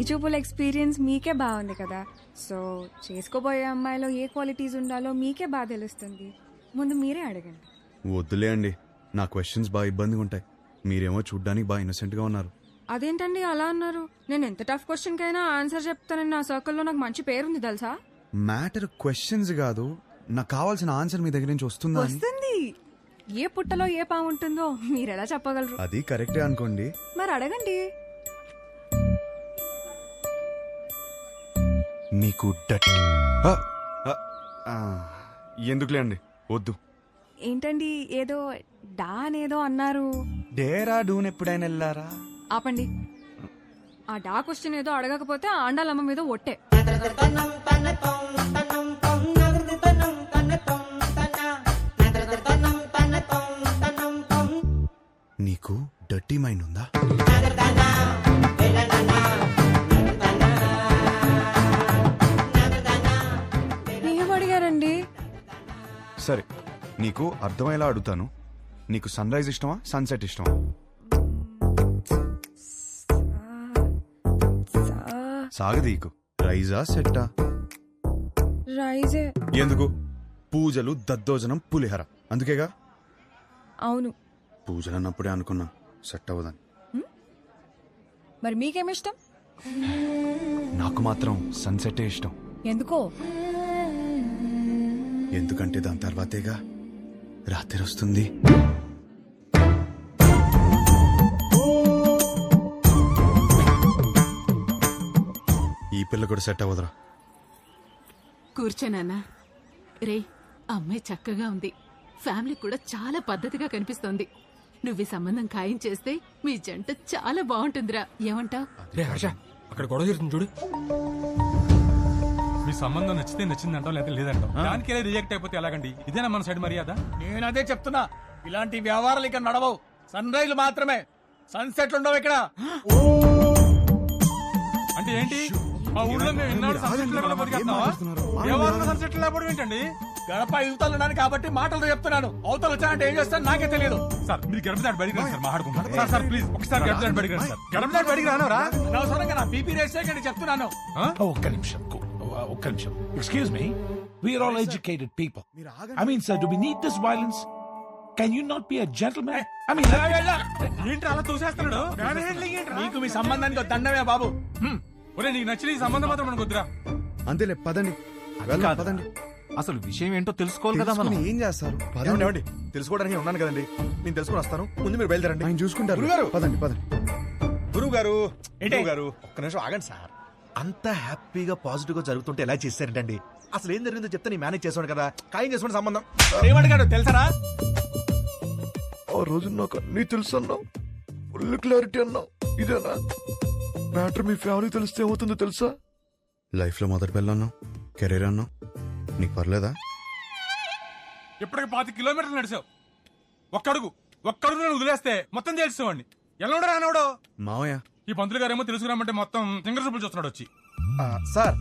చూపుల ఎక్స్పీరియన్స్ మీకే బాగుంది కదా, సో చేసుకోబోయే అమ్మాయిలో ఏ క్వాలిటీస్ ఉండాలో మీకే బాగా తెలుస్తుంది. ముందు మీరే అడగండి. వద్దులే అండి, నా క్వశ్చన్స్ బాగా ఇబ్బందిగా ఉంటాయి. మీరేమో చూడ్డానికి బాగా ఇన్నోసెంట్ గా ఉన్నారు. అదేంటండి అలా అన్నారు? నేను ఎంత టఫ్ క్వశ్చన్ కైనా ఆన్సర్ చెప్తానని నా సర్కిల్లో నాకు మంచి పేరుంది తెలుసా. మ్యాటర్ క్వశ్చన్స్ కాదు, నాకు కావాల్సిన ఆన్సర్ మీ దగ్గర నుంచి వస్తుందా అని. వస్తుంది. ఏ పుట్టలో ఏ పాము ఉంటుందో మీరెలా చెప్పగలరు? అది కరెక్టే అనుకోండి. మరి అడగండి. మీకు ఎందుకులే అండి, వద్దు. ఏంటండి ఏదో డా అనేదో అన్నారు? డేరా డూన్ ఎప్పుడైనా వెళ్ళారా? ఆపండి. ఆ డా క్వశ్చన్ ఏదో అడగకపోతే ఆండాలమ్మ మీద ఒట్టే. నీకు డర్టీ మైండ్ ఉందా? ఏం అడిగారండి? సరే, నీకు అర్థమయ్యేలా అడుగుతాను. నీకు సన్ రైజ్ ఇష్టమా, సన్సెట్ ఇష్టమా? సాగదీకు. రైజా సెట్టా? రైజే. ఎందుకు? పూజలు, దద్దోజనం, పులిహర, అందుకేగా. అవును. పూజలు అన్నప్పుడే అనుకున్నా సెట్ అవ్వదని. మరి మీకేమిష్టం? నాకు మాత్రం సన్సెటే ఇష్టం. ఎందుకో? ఎందుకంటే దాని తర్వాతేగా రాత్రి వస్తుంది. ఈ పిల్ల కూడా సెట్ అవ్వదురా. కూర్చోనన్నా. రే, అమ్మాయి చక్కగా ఉంది, ఫ్యామిలీ కూడా చాలా పద్ధతిగా కనిపిస్తోంది. నువ్వు ఈ సంబంధం ఖాయం చేస్తే మీ జంట చాలా బాగుంటుందిరా. ఏమంటావ్? అక్కడ గొడవ జరుగుతుంది చూడు. మీ సంబంధం నచ్చితే నచ్చిందంటాం, లేదా లేదంటాం. దానికే రిజెక్ట్ అయిపోతే ఎలాగండి? ఇదేనా మన సైడ్ మర్యాద? నేను అదే చెప్తున్నా, ఇలాంటి వ్యవహారాలు ఇక్కడ నడవవు. సన్ రైజ్ మాత్రమే, సన్సెట్లు ఉండవు ఇక్కడ. అంటే ఏంటి? మా ఊళ్ళో మేము ఎన్నాడు సన్సెట్లు లేకుండా బతికేస్తున్నావా? ఎవరు సన్సెట్లు లేకపోవడం ఏంటండి? గడప యువతలు ఉన్నాను కాబట్టి మాటలతో చెప్తున్నాను. అవతలు వచ్చానంటే ఏం చేస్తాను నాకే తెలియదు. సార్ మీరు గడప దాటి బయటికి రండి సార్, మాట్లాడుకుంటాం. సార్ సార్ ప్లీజ్ ఒకసారి గడప దాటి బయటికి రండి సార్. గడప దాటి బయటికి రానవరా? అనవసరంగా నా బీపీ రేస్ చేయకండి చెప్తున్నాను. ఒక్క నిమిషం. Excuse me, we are all educated people. I mean, sir, do we need this violence? Can you not be a gentleman? I mean, ఏంటి అలా తోసేస్తున్నాడు? నీకు మీ సంబంధానికి దండమే బాబు. ఒరే, నీకు నచ్చిన ఈ సంబంధం మాత్రం మనకు వద్దురా. అంతేలే, పదండి. పదండి. అసలు విషయం ఏంటో తెలుసుకోవాలి కదా మనం. ఏం చేస్తారు? తెలుసుకోవడానికి ఉన్నాను కదండి, నేను తెలుసుకుని వస్తాను. ముందు మీరు బయలుదేరండి. ఆయన చూసుకుంటారు. పదండి పదండి. గురువు గారు ఒక్క నిమిషం ఆగండి సార్. అంత హ్యాపీగా పాజిటివ్ గా జరుగుతుంటే ఎలా చేశారంటండి? అసలు ఏం జరిగిందో చెప్తే నేను మేనేజ్ చేసాను కదా. ఖాయం చేసుకునే సంబంధం. ఏమడిగాడు తెలుసరా? ఆ రోజు నాకు అన్నీ తెలుసు అన్నావు, ఫుల్ క్లారిటీ అన్నావు. ఇదేనా మ్యాటర్? మీ ఫ్యామిలీ తెలిస్తే ఏమవుతుందో తెలుసా? లైఫ్ లో మొదటి పిల్ల అన్నావు, కెరీర్ అన్నావు, నీకు పర్లేదా? ఇప్పటికి 25 కిలోమీటర్లు నడిచావు. ఒక్కడుగు నేను వదిలేస్తే మొత్తం తెలుసుకోండి. ఎలా ఉండరా అన్నాడు మావయ్య. ఈ పంతులు గారేమో తెలుసుకురామంటే మొత్తం సింగర్ చూపులు చూస్తున్నాడు వచ్చి. సార్,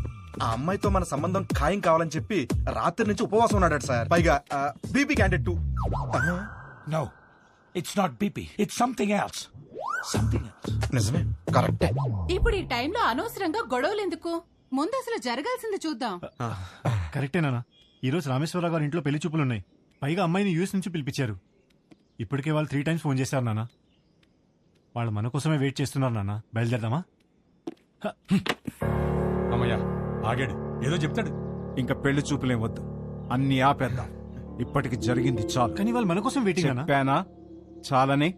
ఆ అమ్మాయితో మన సంబంధం ఖాయం కావాలని చెప్పి రాత్రి నుంచి ఉపవాసం ఉన్నాడు సార్. పైగా BP candidate too. no, it's not BP. It's something else. Something else. నిజమే, కరెక్టే. ఇప్పుడు ఈ టైంలో అనవసరంగా గొడవలు ఎందుకు? ముందు అసలు జరగాల్సింది చూద్దాం. కరెక్టేనా? ఈరోజు రామేశ్వరరావు గారి ఇంట్లో పెళ్లి చూపులున్నాయి. పైగా అమ్మాయిని యూఎస్ నుంచి పిలిపించారు. ఇప్పటికే వాళ్ళు 3 times ఫోన్ చేశారు నాన్న. వాళ్ళు మన కోసమే వెయిట్ చేస్తున్నారు నాన్న. బయలుదేరదామా? అమ్మయ్యా, ఆగాడు. ఏదో చెప్తాడు. ఇంకా పెళ్లి చూపులేం వద్దు, అన్ని ఆపేద్దాం. ఇప్పటికి జరిగింది చాలు. కానీ వాళ్ళు మన కోసం వెయిటింగ్ అన్నా. చెప్పానా చాలని?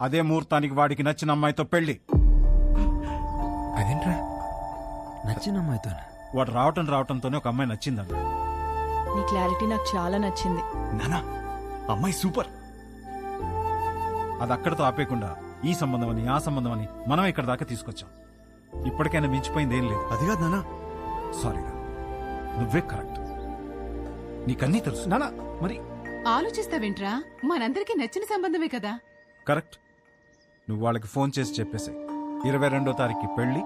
అదే ముహూర్తానికి వాడికి నచ్చిన అమ్మాయితో పెళ్లి. అదేంట్రా నచ్చిన అమ్మాయితో? వాడు రావటంతోనే ఒక అమ్మాయి నచ్చిందన్న. నీ క్లారిటీ నాకు చాలా నచ్చింది. నానా, అమ్మాయి సూపర్. అది అక్కడతో ఆపేయకుండా ఈ సంబంధం అని ఆ సంబంధం అని మనం ఇక్కడ దాకా తీసుకొచ్చాం. ఇప్పటికైనా మించిపోయింది ఏం లేదు. అది కాదు నానా. సారీరా, నువ్వే కరెక్ట్. నీకన్నీ తెలుసు నానా. మరి ఆలోచిస్తావేంట్రా? మనందరికీ నచ్చిన సంబంధమే కదా. కరెక్ట్. నువ్వు వాళ్ళకి ఫోన్ చేసి చెప్పేసాయి. 22వ తారీఖు పెళ్లి,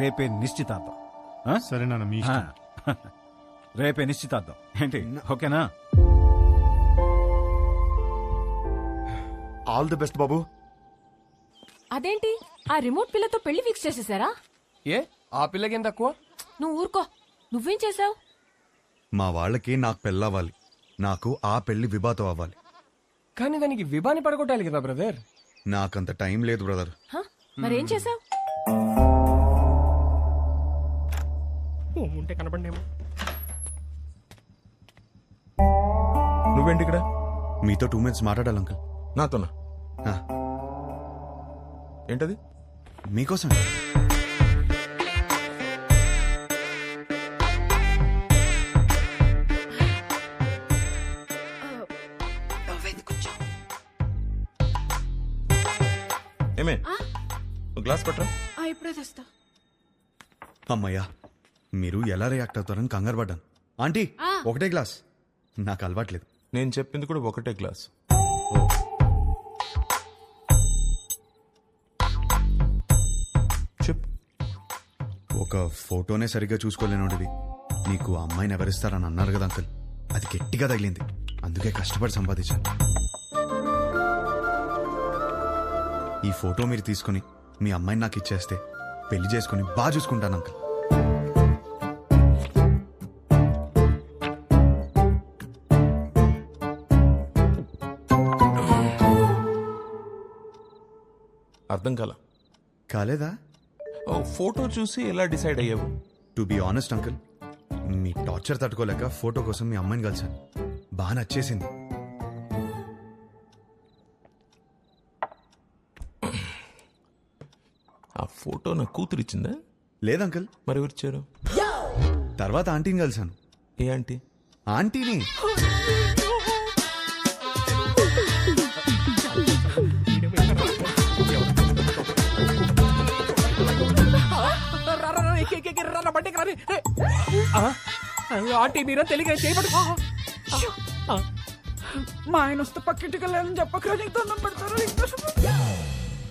రేపే నిశ్చితార్థం. సరే నాన్న, మీ ఇష్టం. రేపే నిశ్చితార్థం ఏంటి? ఓకేనా? ఆల్ ది బెస్ట్ బాబు. అదేంటి ఆ రిమోట్ పిల్లతో పెళ్లి ఫిక్స్ చేసేసారా? ఏ ఆ పిల్లకేం తక్కువ? నువ్వు ఊరుకో. నువ్వేం చేసావు? మా వాళ్ళకి నాకు పెళ్ళవ్వాలి, నాకు ఆ పెళ్లి విభాతం అవ్వాలి. కానీ దానికి విభాని పడగొట్టాలి కదా బ్రదర్. నాకంత టైం లేదు బ్రదర్. మరేం చేసావు? ఉంటే కనపడేమో. నువ్వేంటి ఇక్కడ? మీతో 2 minutes మాట్లాడాలి అంకుల్. నాతోనా? ఆ, ఏంటది? మీకోసం. ఏమే గ్లాస్ పట్టరా. ఇప్పుడే తెస్తా. అమ్మయ్యా, మీరు ఎలా రియాక్ట్ అవుతారని కంగారు పడ్డాను. ఆంటీ, ఒకటే గ్లాస్. నాకు అలవాట్లేదు. నేను చెప్పింది కూడా ఒకటే గ్లాస్. చెప్పు. ఒక ఫోటోనే సరిగ్గా చూసుకోలేనోడివి నీకు అమ్మాయిని ఎవరిస్తారని అన్నారు కదా అంకుల్. అది గట్టిగా తగిలింది, అందుకే కష్టపడి సంపాదించాను. ఈ ఫోటో మీరు తీసుకుని మీ అమ్మాయిని నాకు ఇచ్చేస్తే పెళ్లి చేసుకుని బాగా చూసుకుంటాను అంకుల్. అర్థం కాలేదా? ఫోటో చూసి ఎలా డిసైడ్ అయ్యావు? To be honest uncle, me torture తట్టుకోలేక ఫోటో కోసం మీ అమ్మాయిని కలిసాను. బాగా నచ్చేసింది. ఆ ఫోటో నా కూతురు ఇచ్చిందా? లేదంకుల్. మరి ఎవరిచ్చారు? తర్వాత ఆంటీని కలిసాను. ఏ ఆంటీ? ఆంటీని. ఆంటీ మీరా తెలియక చేయబడు. మా ఆయన వస్తే పక్కింటికి వెళ్ళాలని చెప్పకరా, నీకు దండం పెడతారు.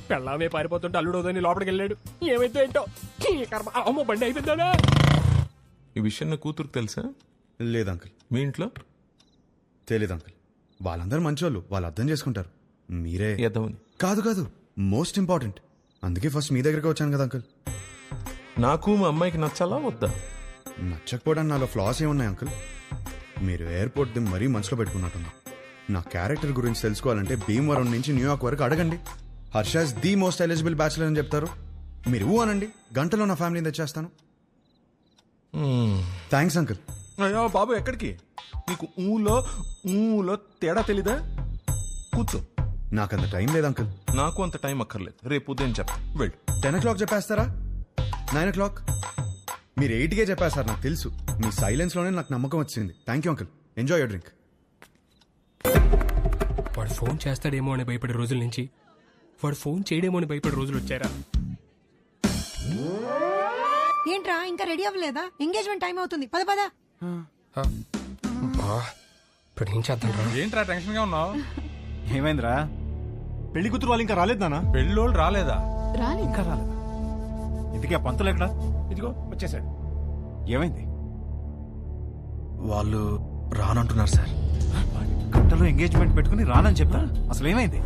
పెళ్ళామే పారిపోతుంటే అల్లుడోదని లోపలికి వెళ్ళాడు. ఏమైతే ఏంటో ఈ కర్మ. అమ్మో బండి అయిపోయిందా? ఈ విషయం నా కూతురుకు తెలుసా? లేదంకుల్. మీ ఇంట్లో? తెలీదు అంకుల్. వాళ్ళందరూ మంచోళ్ళు, వాళ్ళు అర్థం చేసుకుంటారు. మీరే ఎదవని. కాదు కాదు, మోస్ట్ ఇంపార్టెంట్. అందుకే ఫస్ట్ మీ దగ్గరికి వచ్చాను కదా అంకుల్. నాకు మా అమ్మాయికి నచ్చాలా వద్దా? నచ్చకపోవడానికి నాలో ఫ్లాస్ ఏమున్నాయి అంకుల్? మీరు ఎయిర్పోర్ట్ ది మరీ మనసులో పెట్టుకున్నట్టున్నా. నా క్యారెక్టర్ గురించి తెలుసుకోవాలంటే భీమవరం నుంచి న్యూయార్క్ వరకు అడగండి. Harsha's the most eligible bachelor అని చెప్తారు. మీరు ఊ అనండి, గంటలో నా ఫ్యామిలీని తెచ్చేస్తాను. Thanks uncle. అయ్యో బాబు, ఎక్కడికి? నీకు ఊలో తేడా తెలీదా? కూర్చో. నాకంత టైం లేదు అంకుల్. నాకు అంత టైం అక్కర్లేదు. రేపు ఉదయం చెప్తా. వెళ్ళు. 10 o'clock చెప్పేస్తారా? 9 o'clock? మీరు 8కే చెప్పేస్తారు, నాకు తెలుసు. మీ సైలెన్స్ లోనే నాకు నమ్మకం వచ్చింది. Thank you uncle. Enjoy your drink. వాడు ఫోన్ చేస్తాడేమో అని భయపడే రోజుల నుంచి వాడు ఫోన్ చేయడేమో అని భయపడే రోజులు వచ్చారా? ఏంట్రా ఇంకా రెడీ అవ్వలేదా? ఎంగేజ్మెంట్ టైం అవుతుంది. పద పద. ఇప్పుడు ఏం చేద్దాం రా? ఏంట్రా టెన్షన్ గా ఉన్నావు? ఏమైందిరా? పెళ్లి కూతురు వాళ్ళు ఇంకా రాలేదు నాన్న. పెళ్ళోళ్ళు రాలేదా? ఇంకా రాలేదా? ఇందుకే పంతులు ఎక్కడ? ఇదిగో వచ్చేసాడు. ఏమైంది? వాళ్ళు రానంటున్నారు సార్. గంటలో ఎంగేజ్మెంట్ పెట్టుకుని రానని చెప్పా. అసలు ఏమైంది?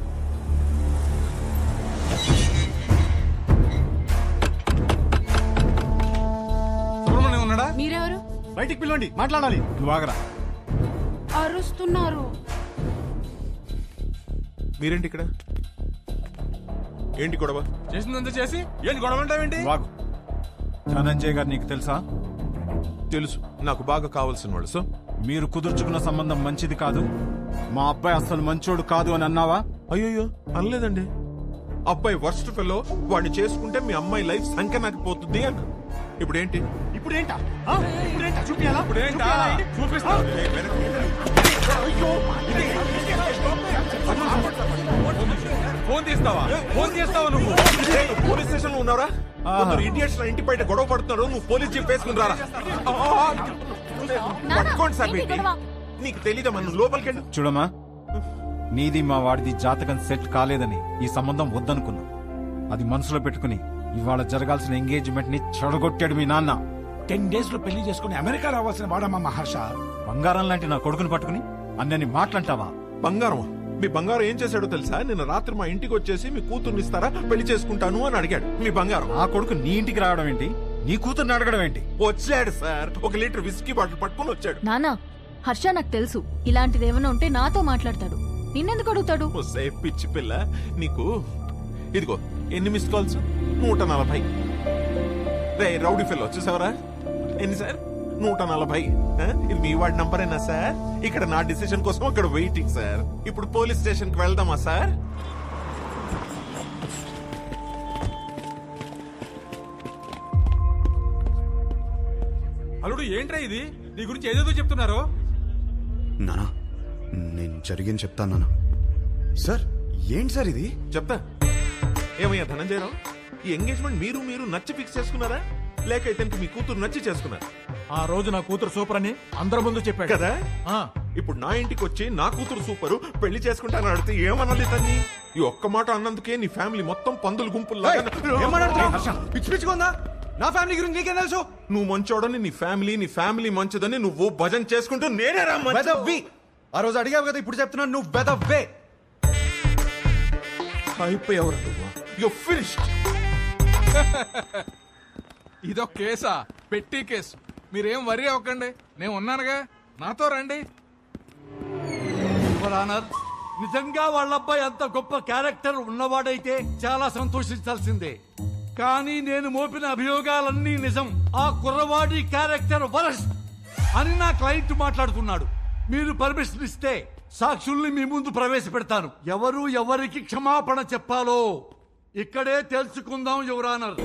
సుబ్రహ్మణ్యం ఉన్నాడా? మీరెవరు? బయటికి పిలవండి, మాట్లాడాలి. నువ్వు ఆగరా. అరుస్తున్నారు. మీరేంటి ఇక్కడ? ఏంటి గొడవ? చేసిందంతా చేసి ఏంటి గొడవ అంటావేంటి? వాగు. ధనంజయ్ గారు నీకు తెలుసా? తెలుసు, నాకు బాగా కావాల్సిన వాళ్ళు. సో మీరు కుదుర్చుకున్న సంబంధం మంచిది కాదు, మా అబ్బాయి అసలు మంచోడు కాదు అని అన్నావా? అయ్యో అనలేదండి. అబ్బాయి వర్స్ట్ ఫెలో, వాడిని చేసుకుంటే మీ అమ్మాయి లైఫ్ సంఖ్య పోతుంది అన్న. ఇప్పుడేంటి? ఇప్పుడేంటా? చూపియాలా? ఇప్పుడేంటా? చూపిస్తా. ఫోన్ తీస్తావా? ఫోన్ చేస్తావా నువ్వు? పోలీస్ స్టేషన్ లో ఉన్నారా? ఇండియన్స్ ఇంటి బయట గొడవ పడుతున్నారు. నువ్వు పోలీస్ జీప్ వేసుకుని రారా. పట్టుకోండి సార్. నీకు తెలీదా? మనం లోపలికి వెళ్ళి చూడమ్మా, నీది మా వాడిది జాతకం సెట్ కాలేదని ఈ సంబంధం వద్దనుకున్నా. అది మనసులో పెట్టుకుని ఇవాళ జరగాల్సిన ఎంగేజ్మెంట్ ని చెడగొట్టాడు మీ నాన్న. 10 days లో పెళ్లి చేసుకుని అమెరికా రావాల్సిన వాడమ్మా మహర్ష. బంగారం లాంటి నా కొడుకుని పట్టుకుని అన్నని మాట్లాంటావా? బంగారం మీ బంగారం ఏం చేశాడో తెలుసా? నిన్న రాత్రి మా ఇంటికి వచ్చేసి మీ కూతుర్ని ఇస్తారా, పెళ్లి చేసుకుంటాను అని అడిగాడు. మీ బంగారం ఆ కొడుకు నీ ఇంటికి రావడం ఏంటి, నీ కూతుర్ని అడగడం ఏంటి? వచ్చాడు సార్, 1 లీటర్ విస్కీ బాటిల్ పట్టుకొని వచ్చాడు. నానా, హర్ష నాకు తెలుసు ఇలాంటిది ఏమైనా ఉంటే నాతో మాట్లాడతాడు, నిన్నెందుకు అడుగుతాడు? ఒసే పిచ్చి పిల్ల, నీకు ఇదిగో ఎన్ని మిస్ కాల్స్? 140. రే రౌడీ ఫెల్లో చూసావరా? ఎన్ని సార్? 140. ఇది మీ వాడి నంబరేనా సార్? ఇక్కడ నా డిసిషన్ కోసం అక్కడ వెయిటింగ్ సార్. ఇప్పుడు పోలీస్ స్టేషన్ కి వెళ్దామా సార్? అల్లుడు ఏంట్రా ఇది? నీ గురించి ఏదేదో చెప్తున్నారు. నానా నేను జరిగింది చెప్తాను నానా. సార్ ఏంటి సార్ ఇది? చెప్తా. ఏమయ్యా ధనంజయరావు, ఈ ఎంగేజ్మెంట్ మీరు నచ్చి ఫిక్స్ చేసుకున్నారా, లేక ఇతనికి మీ కూతురు నచ్చి చేసుకున్నారా? ఆ రోజు నా కూతురు సూపర్ అని అందరి ముందు చెప్పాడు కదా. ఆ, ఇప్పుడు నా ఇంటికి వచ్చి నా కూతురు సూపరు, పెళ్లి చేసుకుంటానని అడిగితే ఏమనాలి తన్ని? ఈ ఒక్క మాట అన్నందుకే నీ ఫ్యామిలీ మొత్తం పందులు గుంపుల్లా. పిచ్చి పిచ్చిగా నా ఫ్యామిలీ గురించి నీకేం తెలుసు? నువ్వు మంచోడని నీ ఫ్యామిలీ మంచిదని నువ్వు భజన చేసుకుంటూ నేనే వెదవ్వి. ఆ రోజు అడిగావు కదా, ఇప్పుడు చెప్తున్నాను నువ్వు వెదవ్వే. అయిపోయావు నువ్వు. You finished. ఇదొక కేసా? పెట్టి కేసు. మీరేం వరి అవ్వకండి, నేను ఉన్నానుగా, నాతో రండి. నిజంగా వాళ్ళ అబ్బాయి అంత గొప్ప క్యారెక్టర్ ఉన్నవాడైతే చాలా సంతోషించాల్సిందే. కానీ నేను మోపిన అభియోగాలన్నీ నిజం. ఆ కుర్రవాడి క్యారెక్టర్ వరస్ట్ అని నా క్లయింట్ మాట్లాడుతున్నాడు. మీరు పర్మిషన్ ఇస్తే సాక్షుల్ని మీ ముందు ప్రవేశపెడతాను. ఎవరు ఎవరికి క్షమాపణ చెప్పాలో ఇక్కడే తెలుసుకుందాం యువర్ ఆనర్.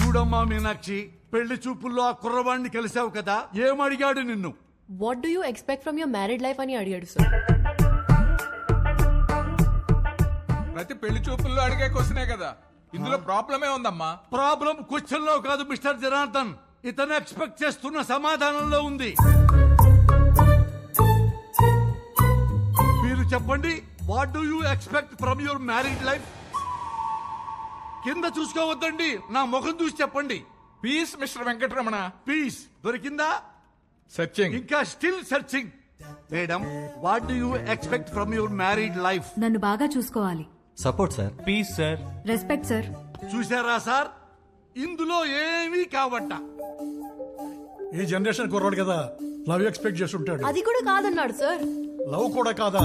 చూడమ్మా మీనాక్షి, పెళ్లి చూపుల్లో ఆ కుర్రవాడిని కలిసావు కదా, ఏమడిగాడు నిన్ను? What do you expect from your married life అని అడిగాడు సార్. ప్రతి పెళ్లి చూపుల్లో అడిగే క్వశ్చనే కదా, ఇందులో ప్రాబ్లమే ఉందమ్మా. ప్రాబ్లం క్వశ్చన్ లో కాదు మిస్టర్ జనార్దన్, ఇతను ఎక్స్పెక్ట్ చేస్తున్న సమాధానంలో ఉంది. మీరు చెప్పండి, what do you expect from your married life? కింద చూసుకోవద్దండి, నా ముఖం చూసి చెప్పండి. Peace mister Venkataramana. పీస్ దొరికిందా? సర్చింగ్. ఇంకా still searching. Madam, what do you expect from your married life? నన్ను బాగా చూసుకోవాలి. Support sir. Peace sir. Respect sir. చూసారా సార్, ఇందులో ఏమీ కావట్ట. ఈ జనరేషన్ కుర్రాడు కదా, లవ్ ఎక్స్పెక్ట్ చేస్తుంటాడు. అది కూడా కాదన్నాడు సార్. లవ్ కూడా కాదా?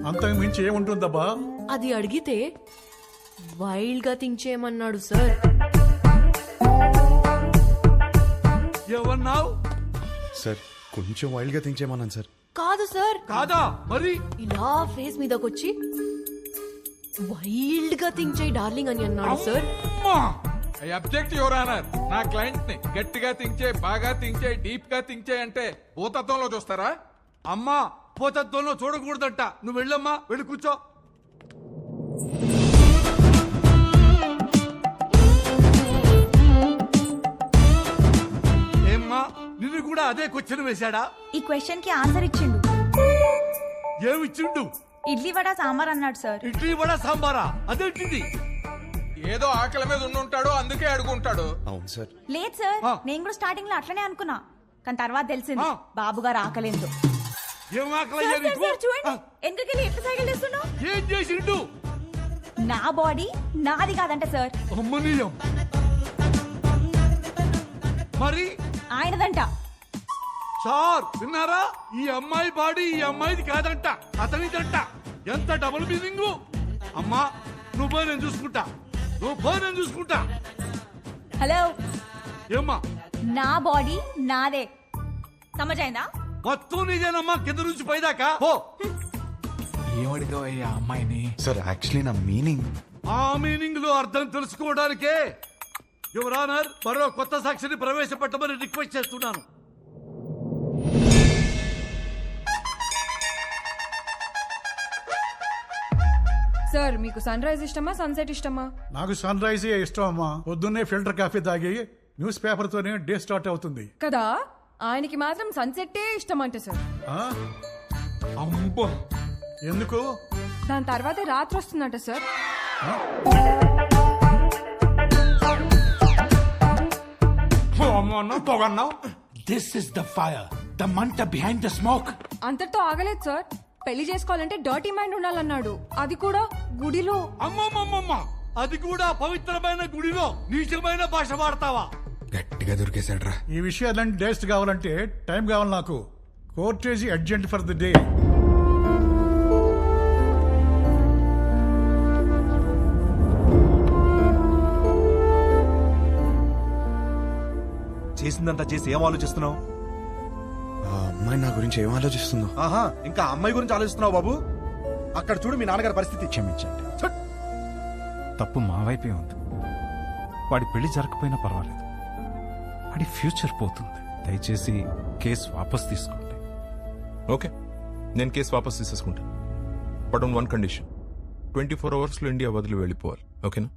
అంతకు మించి ఏముంటుందబ్బా? అది అడిగితే వైల్డ్ గా థింక్ చేయమన్నాడు సార్. ఏమన్నావు? సార్ కొంచెం వైల్డ్ గా థింక్ చేయమన్నాను సార్. కాదు సార్. కాదా? మరి ఇలా ఫేస్ మీదకొచ్చి వైల్డ్ గా థింక్ చేయి డార్లింగ్ అని అన్నాడు sir. I object your honour. నా క్లయింట్ ని గట్టిగా థింక్ చేయి, బాగా థింక్ చేయి, డీప్ గా థింక్ చేయి అంటే భూతత్వంలో చూస్తారా? అమ్మా, పోతత్వంలో చూడకూడదట. నువ్వు వెళ్ళమ్మా, వెళ్ళి కూర్చో. ఏమ్మా, నిన్ను కూడా అదే క్వశ్చన్ వేశాడా? ఈ క్వశ్చన్ కి ఆన్సర్ ఇచ్చిండు. ఏమిచ్చిండు? ఇడ్లీ వడ సాంబార్ అన్నాడు సార్. ఇడ్లీ వడ సాంబారా? అదేంటిది? ఏదో ఆకలి మీద ఉండుంటాడు, అందుకే అడుగుంటాడు. అవును సార్. లేదు సార్, నేను కూడా స్టార్టింగ్ లో అట్లనే అనుకున్నా, కానీ తర్వాత తెలిసింది బాబు గారు ఆకలేదు. ఏం ఆకలయ్యా నీకు? చూడండి, ఎందుకెళ్ళి ఎట్లా సైకిల్ చేస్తున్నావు? ఏం చేసిండు? నా బాడీ నాది కాదంట సార్. అమ్మనీయం. మరి ఆయనదంట. సార్ విన్నారా? ఈ అమ్మాయి బాడీ ఈ అమ్మాయిది కాదంట, అతనిదంట. ఎంత డబుల్ మీనింగ్. అమ్మా, నువ్వు పోయి నేను చూసుకుంటా, నువ్వు పోయి నేను చూసుకుంటా. హలో, ఏమ్మా? నా బాడీ నాదే, సమజైందా? మొత్తం నీదేనమ్మా, కింద నుంచి పైదాకా. ఓ, ఏమడిగావయ్యా అమ్మాయిని? సార్ యాక్చువల్లీ నా మీనింగ్. ఆ మీనింగ్ లో అర్థం తెలుసుకోవడానికే యువర్ ఆనర్ మరో కొత్త సాక్షిని ప్రవేశపెట్టమని రిక్వెస్ట్ చేస్తున్నాను. సార్, మీకు సన్ రైజ్ ఇష్టమా, సన్సెట్ ఇష్టమా? నాకు సన్ రైజ్ ఇష్టం అమ్మా. పొద్దున్నే ఫిల్టర్ కాఫీ తాగి న్యూస్ పేపర్తోనే డే స్టార్ట్ అవుతుంది. కదా ఆయనకి మాత్రం సన్సెట్టే ఇష్టం అంట సార్. ఆ? అమ్మో ఎందుకు? దాని తర్వాతే రాత్రి వస్తుందంట సార్. అమ్మో పొగన్నావు. This is the fire, the మంట బిహైండ్ ద స్మోక్. అంతటితో ఆగలేదు సార్. పెళ్లి చేసుకోవాలంటే డర్టీ మైండ్ ఉండాలన్నాడు. అది కూడా గుడిలో. అమ్మమ్మమ్మమ్మ, అది కూడా పవిత్రమైన గుడిలో నీచమైన భాష వాడతావా? గట్టిగా దొరికేశాడ్రా. ఈ విషయాలన్నీ డేస్ట్ కావాలంటే టైం కావాలి నాకు. Courtesy urgent for the day. చేసిందంతా చేసి ఏం ఆలోచిస్తున్నావు? ఆ అమ్మాయి నా గురించి ఏం ఆలోచిస్తుందో. ఆహా, ఇంకా అమ్మాయి గురించి ఆలోచిస్తున్నావు బాబు? అక్కడ చూడు మీ నాన్నగారి పరిస్థితి. క్షమించండి, తప్పు మా వైపే ఉంది. వాడి పెళ్లి జరగకపోయినా పర్వాలేదు, వాడి ఫ్యూచర్ పోతుంది. దయచేసి కేసు వాపస్ తీసుకోండి. ఓకే, నేను కేసు వాపస్ తీసేసుకుంటాను. బట్ ఆన్ వన్ కండిషన్, 24 అవర్స్లో ఇండియా వదిలి వెళ్ళిపోవాలి. ఓకేనా?